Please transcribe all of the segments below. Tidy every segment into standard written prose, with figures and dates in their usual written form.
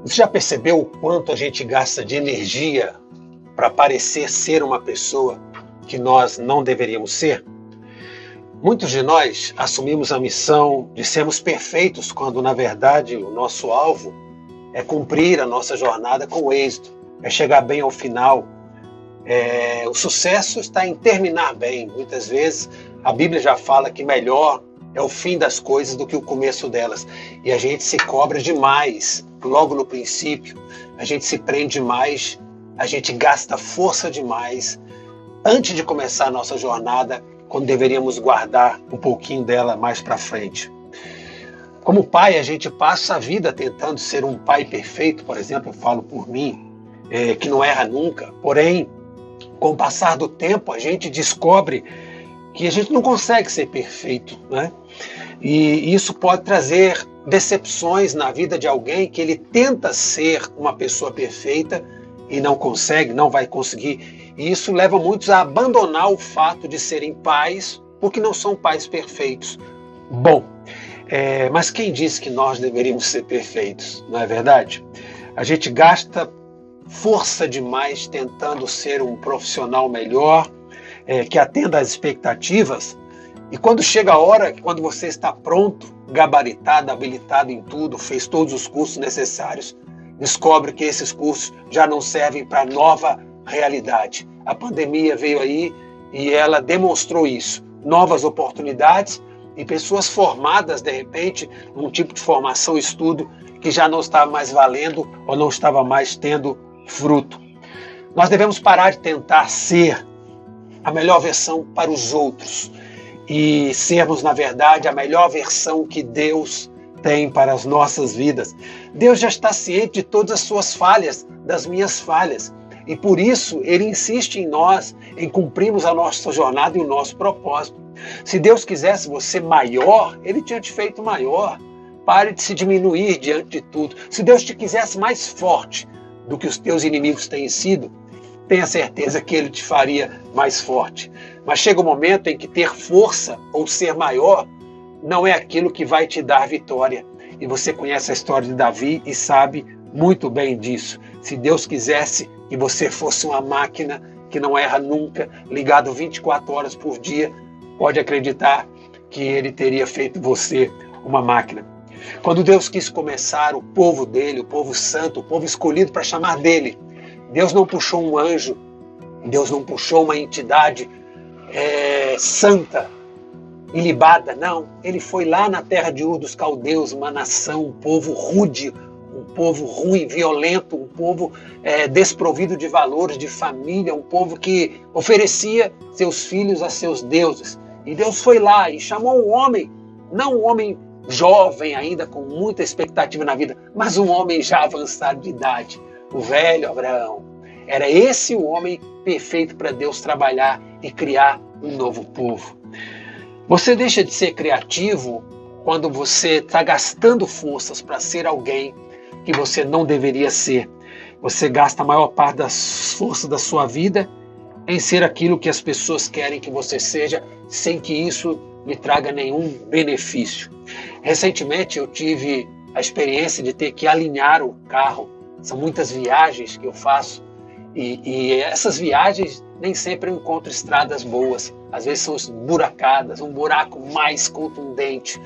Você já percebeu o quanto a gente gasta de energia para parecer ser uma pessoa que nós não deveríamos ser? Muitos de nós assumimos a missão de sermos perfeitos, quando na verdade o nosso alvo é cumprir a nossa jornada com êxito, é chegar bem ao final. O sucesso está em terminar bem. Muitas vezes a Bíblia já fala que melhor é o fim das coisas do que o começo delas. E a gente se cobra demais logo no princípio, a gente se prende demais, a gente gasta força demais antes de começar a nossa jornada, quando deveríamos guardar um pouquinho dela mais para frente. Como pai, a gente passa a vida tentando ser um pai perfeito, por exemplo, eu falo por mim, que não erra nunca. Porém, com o passar do tempo, a gente descobre que a gente não consegue ser perfeito, né? E isso pode trazer decepções na vida de alguém que ele tenta ser uma pessoa perfeita e não consegue, não vai conseguir. E isso leva muitos a abandonar o fato de serem pais, porque não são pais perfeitos. Bom, mas quem disse que nós deveríamos ser perfeitos, não é verdade? A gente gasta força demais tentando ser um profissional melhor, que atenda às expectativas, e quando chega a hora, quando você está pronto, gabaritado, habilitado em tudo, fez todos os cursos necessários, descobre que esses cursos já não servem para a nova realidade. A pandemia veio aí e ela demonstrou isso. Novas oportunidades e pessoas formadas, de repente, num tipo de formação, estudo, que já não estava mais valendo ou não estava mais tendo fruto. Nós devemos parar de tentar ser a melhor versão para os outros e sermos, na verdade, a melhor versão que Deus tem para as nossas vidas. Deus já está ciente de todas as suas falhas, das minhas falhas, e por isso Ele insiste em nós, em cumprirmos a nossa jornada e o nosso propósito. Se Deus quisesse você maior, Ele tinha te feito maior. Pare de se diminuir diante de tudo. Se Deus te quisesse mais forte do que os teus inimigos têm sido, tenha certeza que Ele te faria mais forte. Mas chega um momento em que ter força ou ser maior não é aquilo que vai te dar vitória. E você conhece a história de Davi e sabe muito bem disso. Se Deus quisesse que você fosse uma máquina que não erra nunca, ligado 24 horas por dia, pode acreditar que Ele teria feito você uma máquina. Quando Deus quis começar o povo dele, o povo santo, o povo escolhido para chamar dele, Deus não puxou um anjo, Deus não puxou uma entidade santa, ilibada, não. Ele foi lá na terra de Ur dos Caldeus, uma nação, um povo rude, um povo ruim, violento, um povo desprovido de valores, de família, um povo que oferecia seus filhos a seus deuses. E Deus foi lá e chamou um homem, não um homem jovem ainda, com muita expectativa na vida, mas um homem já avançado de idade, o velho Abraão. Era esse o homem perfeito para Deus trabalhar e criar um novo povo. Você deixa de ser criativo quando você está gastando forças para ser alguém que você não deveria ser. Você gasta a maior parte das forças da sua vida em ser aquilo que as pessoas querem que você seja, sem que isso lhe traga nenhum benefício. Recentemente eu tive a experiência de ter que alinhar o carro. São muitas viagens que eu faço e essas viagens nem sempre eu encontro estradas boas. Às vezes são esburacadas, um buraco mais contundente.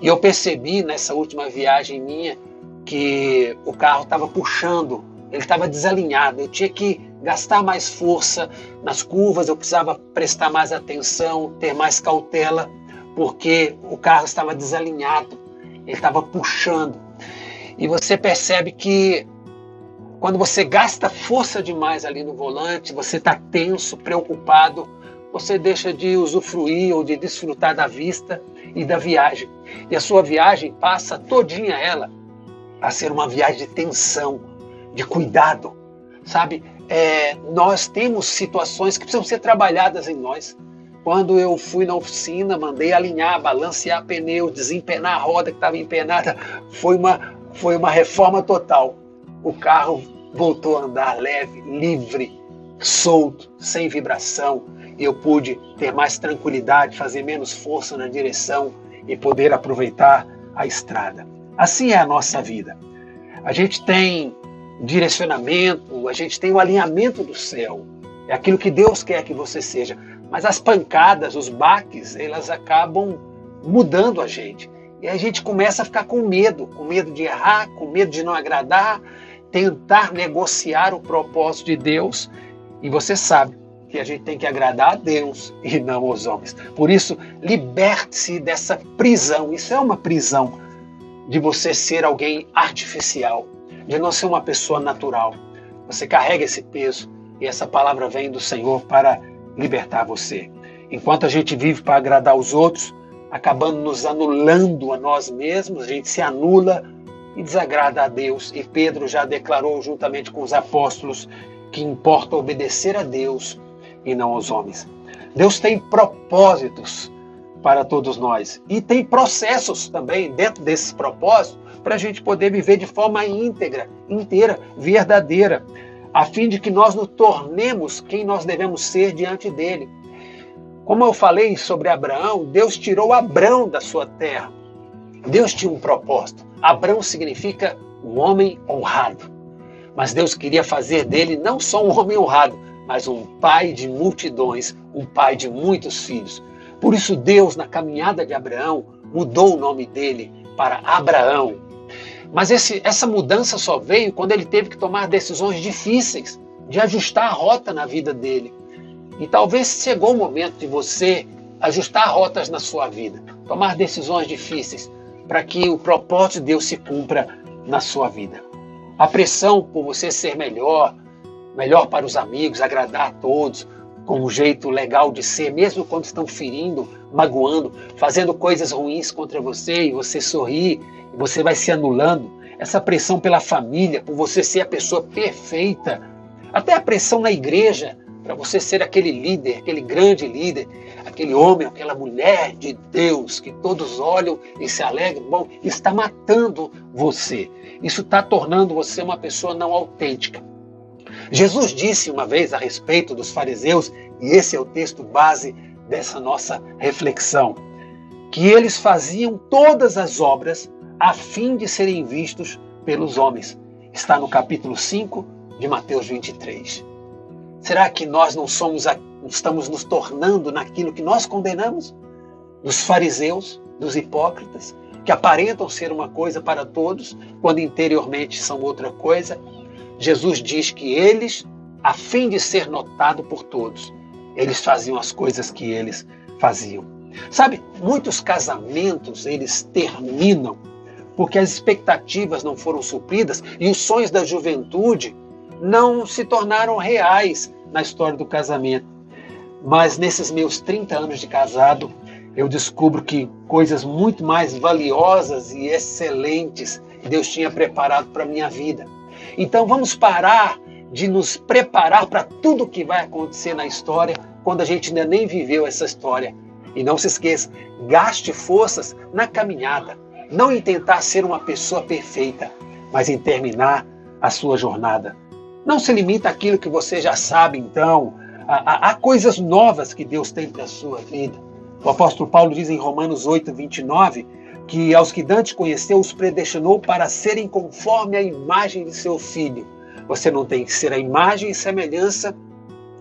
E eu percebi nessa última viagem minha que o carro estava puxando, ele estava desalinhado. Eu tinha que gastar mais força nas curvas, eu precisava prestar mais atenção, ter mais cautela, porque o carro estava desalinhado, ele estava puxando. E você percebe que quando você gasta força demais ali no volante, você está tenso, preocupado, você deixa de usufruir ou de desfrutar da vista e da viagem. E a sua viagem passa todinha ela a ser uma viagem de tensão, de cuidado, sabe? Nós temos situações que precisam ser trabalhadas em nós. Quando eu fui na oficina, mandei alinhar, balancear pneu, desempenar a roda que estava empenada, foi uma reforma total. O carro voltou a andar leve, livre, solto, sem vibração, e eu pude ter mais tranquilidade, fazer menos força na direção e poder aproveitar a estrada. Assim é a nossa vida. A gente tem direcionamento, a gente tem o alinhamento do céu. É aquilo que Deus quer que você seja. Mas as pancadas, os baques, elas acabam mudando a gente. E a gente começa a ficar com medo de errar, com medo de não agradar, tentar negociar o propósito de Deus. E você sabe que a gente tem que agradar a Deus e não aos homens. Por isso, liberte-se dessa prisão. Isso é uma prisão de você ser alguém artificial, de não ser uma pessoa natural. Você carrega esse peso e essa palavra vem do Senhor para libertar você. Enquanto a gente vive para agradar os outros, acabando nos anulando a nós mesmos, a gente se anula e desagrada a Deus. E Pedro já declarou juntamente com os apóstolos que importa obedecer a Deus e não aos homens. Deus tem propósitos para todos nós e tem processos também dentro desses propósitos para a gente poder viver de forma íntegra, inteira, verdadeira, a fim de que nós nos tornemos quem nós devemos ser diante dele. Como eu falei sobre Abraão, Deus tirou Abrão da sua terra. Deus tinha um propósito. Abrão significa um homem honrado. Mas Deus queria fazer dele não só um homem honrado, mas um pai de multidões, um pai de muitos filhos. Por isso Deus, na caminhada de Abraão, mudou o nome dele para Abraão. Mas essa mudança só veio quando ele teve que tomar decisões difíceis, de ajustar a rota na vida dele. E talvez chegou o momento de você ajustar rotas na sua vida, tomar decisões difíceis, para que o propósito de Deus se cumpra na sua vida. A pressão por você ser melhor para os amigos, agradar a todos, com um jeito legal de ser, mesmo quando estão ferindo, magoando, fazendo coisas ruins contra você e você sorri, e você vai se anulando. Essa pressão pela família, por você ser a pessoa perfeita, até a pressão na igreja, para você ser aquele líder, aquele grande líder, aquele homem, aquela mulher de Deus, que todos olham e se alegram, bom, está matando você. Isso está tornando você uma pessoa não autêntica. Jesus disse uma vez a respeito dos fariseus, e esse é o texto base dessa nossa reflexão, que eles faziam todas as obras a fim de serem vistos pelos homens. Está no capítulo 5 de Mateus 23. Será que nós não estamos nos tornando naquilo que nós condenamos? Dos fariseus, dos hipócritas, que aparentam ser uma coisa para todos, quando interiormente são outra coisa? Jesus diz que eles, a fim de ser notado por todos, eles faziam as coisas que eles faziam. Sabe, muitos casamentos, eles terminam porque as expectativas não foram supridas e os sonhos da juventude não se tornaram reais na história do casamento. Mas nesses meus 30 anos de casado, eu descubro que coisas muito mais valiosas e excelentes Deus tinha preparado para a minha vida. Então vamos parar de nos preparar para tudo que vai acontecer na história quando a gente ainda nem viveu essa história. E não se esqueça, gaste forças na caminhada, não em tentar ser uma pessoa perfeita, mas em terminar a sua jornada. Não se limita àquilo que você já sabe, então. Há coisas novas que Deus tem para a sua vida. O apóstolo Paulo diz em Romanos 8, 29, que aos que Dante conheceu, os predestinou para serem conforme a imagem de seu filho. Você não tem que ser a imagem e semelhança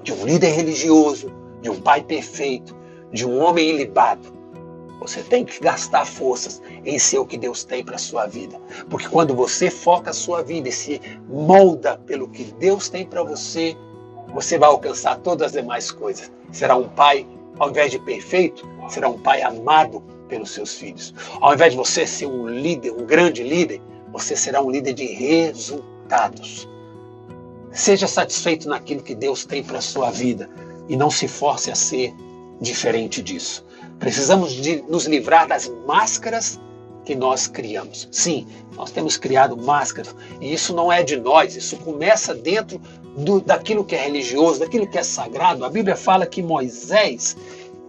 de um líder religioso, de um pai perfeito, de um homem ilibado. Você tem que gastar forças em ser o que Deus tem para a sua vida. Porque quando você foca a sua vida e se molda pelo que Deus tem para você, você vai alcançar todas as demais coisas. Será um pai, ao invés de perfeito, será um pai amado pelos seus filhos. Ao invés de você ser um líder, um grande líder, você será um líder de resultados. Seja satisfeito naquilo que Deus tem para a sua vida e não se force a ser diferente disso. Precisamos de nos livrar das máscaras que nós criamos. Sim, nós temos criado máscaras e isso não é de nós, isso começa dentro daquilo que é religioso, daquilo que é sagrado. A Bíblia fala que Moisés,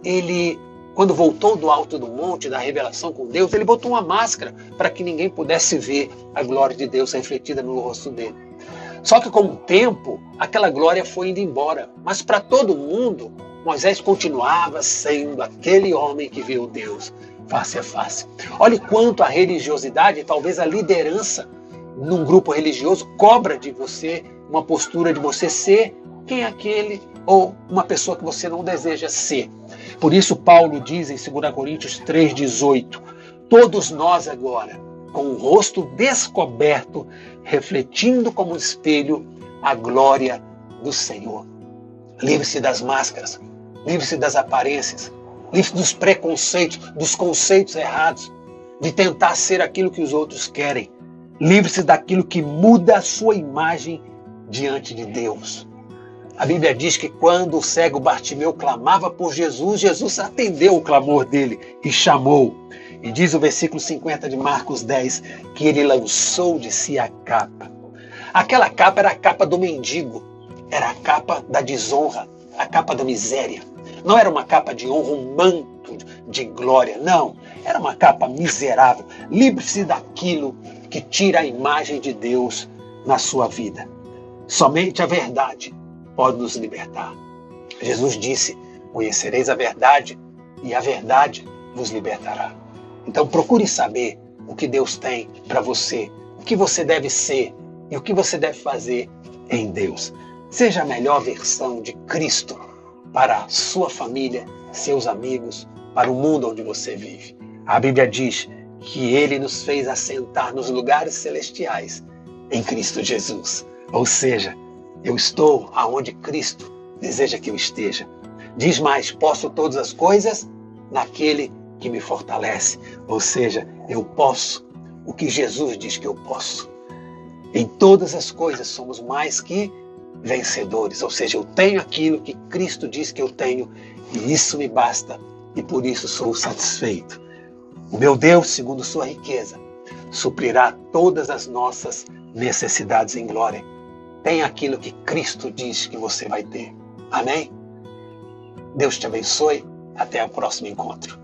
ele, quando voltou do alto do monte, da revelação com Deus, ele botou uma máscara para que ninguém pudesse ver a glória de Deus refletida no rosto dele. Só que com o tempo, aquela glória foi indo embora. Mas para todo mundo, Moisés continuava sendo aquele homem que viu Deus face a face. Olhe quanto a religiosidade, talvez a liderança num grupo religioso, cobra de você uma postura de você ser quem é aquele ou uma pessoa que você não deseja ser. Por isso Paulo diz em 2 Coríntios 3,18, todos nós agora, com o rosto descoberto, refletindo como um espelho a glória do Senhor. Livre-se das máscaras, livre-se das aparências, livre-se dos preconceitos, dos conceitos errados, de tentar ser aquilo que os outros querem. Livre-se daquilo que muda a sua imagem diante de Deus. A Bíblia diz que quando o cego Bartimeu clamava por Jesus, Jesus atendeu o clamor dele e chamou. E diz o versículo 50 de Marcos 10, que ele lançou de si a capa. Aquela capa era a capa do mendigo, era a capa da desonra, a capa da miséria. Não era uma capa de honra, um manto de glória, não. Era uma capa miserável. Livre-se daquilo que tira a imagem de Deus na sua vida. Somente a verdade pode nos libertar. Jesus disse, conhecereis a verdade e a verdade vos libertará. Então procure saber o que Deus tem para você, o que você deve ser e o que você deve fazer em Deus. Seja a melhor versão de Cristo para a sua família, seus amigos, para o mundo onde você vive. A Bíblia diz que Ele nos fez assentar nos lugares celestiais em Cristo Jesus. Ou seja, eu estou aonde Cristo deseja que eu esteja. Diz mais, posso todas as coisas naquele que me fortalece. Ou seja, eu posso o que Jesus diz que eu posso. Em todas as coisas somos mais que vencedores. Ou seja, eu tenho aquilo que Cristo diz que eu tenho e isso me basta e por isso sou satisfeito. O meu Deus, segundo sua riqueza, suprirá todas as nossas necessidades em glória. Tem aquilo que Cristo diz que você vai ter. Amém? Deus te abençoe. Até o próximo encontro.